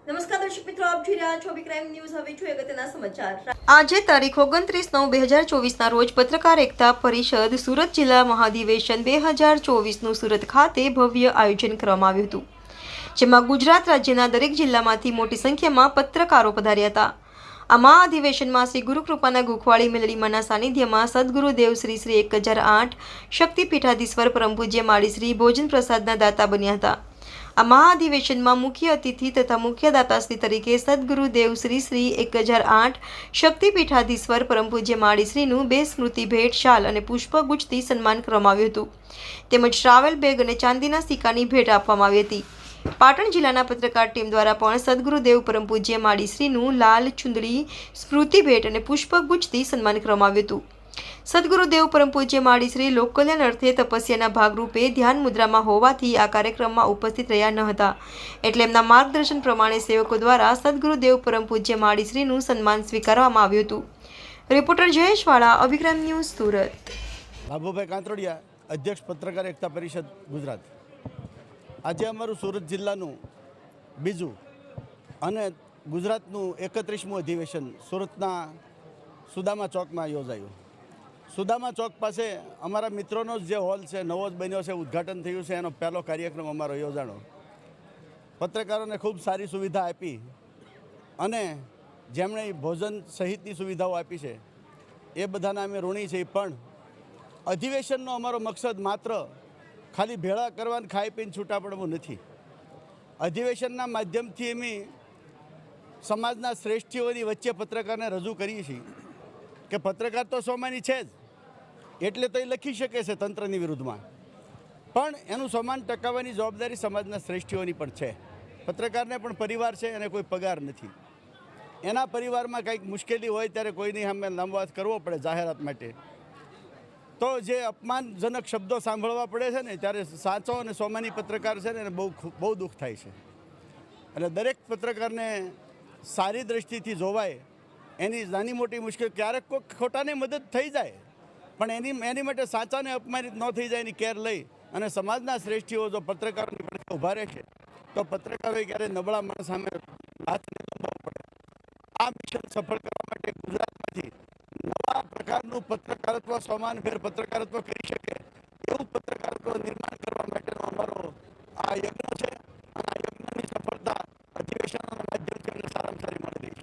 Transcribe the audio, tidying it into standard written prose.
નમસ્કાર દર્શક મિત્રો, આપ જોઈ રહ્યા છો ક્રાઇમ ન્યૂઝ. હવે જોઈએ અગત્યના સમાચાર. આજે તારીખ 29/9/2024 રોજ પત્રકાર એકતા પરિષદ સુરત જિલ્લા મહાધિવેશન 2024નું સુરત ખાતે ભવ્ય આયોજન કરવામાં આવ્યું હતું, જેમાં ગુજરાત રાજ્યના દરેક જિલ્લામાંથી મોટી સંખ્યામાં પત્રકારો પધાર્યા હતા. આ મહાઅધિવેશનમાં શ્રી ગુરુકૃપાના ગુખવાળી મેલડીમાંના સાનિધ્યમાં સદગુરુદેવ શ્રી 1008 શક્તિપીઠાધીશ્વર પરમ પૂજ્ય માળી શ્રી ભોજન પ્રસાદના દાતા બન્યા હતા. આ મહાઅધિવેશનમાં મુખ્ય અતિથિ તથા મુખ્ય દાતાશ્રી તરીકે સદગુરુદેવ શ્રી 1008 શક્તિપીઠાધીશ્વર પરમ પૂજ્ય માળીશ્રીનું 2 સ્મૃતિ ભેટ, શાલ અને પુષ્પગુચ્છથી સન્માન કરવામાં આવ્યું હતું, તેમજ ટ્રાવેલ બેગ અને ચાંદીના સિક્કાની ભેટ આપવામાં આવી હતી. પાટણ જિલ્લાના પત્રકાર ટીમ દ્વારા પણ સદગુરુદેવ પરમ પૂજ્ય માળીશ્રીનું લાલ ચુંદડી, સ્મૃતિ ભેટ અને પુષ્પગુચ્છથી સન્માન કરવામાં આવ્યું હતું. સદગુરુદેવ પરમ પૂજ્ય માળીશ્રી લોકકલ્યાણ અર્થે તપસ્યાના ભાગરૂપે ધ્યાન મુદ્રામાં હોવાથી આ કાર્યક્રમમાં ઉપસ્થિત રહ્યા ન હતા, એટલે એમના માર્ગદર્શન પ્રમાણે સેવકો દ્વારા સદગુરુદેવ પરમ પૂજ્ય માળીશ્રીનું સન્માન સ્વીકારવામાં આવ્યું હતું. રિપોર્ટર જયેશ વાળા, અભિક્રાઇમ ન્યૂઝ, સુરત. બાબુભાઈ કાંતરોડિયા, અધ્યક્ષ પત્રકાર એકતા પરિષદ ગુજરાત. આજે અમારું સુરત જિલ્લાનું બીજું અને ગુજરાતનું 31મું અધિવેશન સુરતના સુદામા ચોકમાં યોજાયું. સુદામા ચોક પાસે અમારા મિત્રોનો જે હોલ છે, નવો જ બન્યો છે, ઉદ્ઘાટન થયું છે, એનો પહેલો કાર્યક્રમ અમારો યોજાણો. પત્રકારોને ખૂબ સારી સુવિધા આપી અને જેમણે ભોજન સહિતની સુવિધાઓ આપી છે એ બધાના અમે ઋણી છીએ. પણ અધિવેશનનો અમારો મકસદ માત્ર ખાલી ભેળા કરવાને ખાઈ પીને છૂટા પડવું નથી. અધિવેશનના માધ્યમથી અમે સમાજના શ્રેષ્ઠીઓની વચ્ચે પત્રકારને રજૂ કરીએ છીએ કે પત્રકાર તો સ્વામાની છે જ, એટલે તો એ લખી શકે છે તંત્રની વિરુદ્ધમાં, પણ એનું સન્માન ટકાવવાની જવાબદારી સમાજના શ્રેષ્ઠીઓની પણ છે. પત્રકારને પણ પરિવાર છે અને કોઈ પગાર નથી. એના પરિવારમાં કંઈક મુશ્કેલી હોય ત્યારે કોઈની સામે લાંબવાદ કરવો પડે જાહેરાત માટે, તો જે અપમાનજનક શબ્દો સાંભળવા પડે છે ને, ત્યારે સાચો અને સ્વામાની પત્રકાર છે ને એને બહુ દુઃખ થાય છે. એટલે દરેક પત્રકારને સારી દ્રષ્ટિથી જોવાય, એની નાની મોટી મુશ્કેલ, ક્યારેક કોઈ ખોટાને મદદ થઈ જાય પણ એની માટે સાચાને અપમાનિત ન થઈ જાય એની કેર લઈ અને સમાજના શ્રેષ્ઠીઓ જો પત્રકારોની પડખે ઊભા રહે છે તો પત્રકારોએ ક્યારેય નબળા માણસ સામે હાથ નહીં લંબાવવો પડે. આ મિશન સફળ કરવા માટે ગુજરાતમાંથી નવા પ્રકારનું પત્રકારત્વ, સમાનભેર પત્રકારત્વ કરી શકે એવું પત્રકારત્વ નિર્માણ કરવા માટેનો અમારો આ યજ્ઞ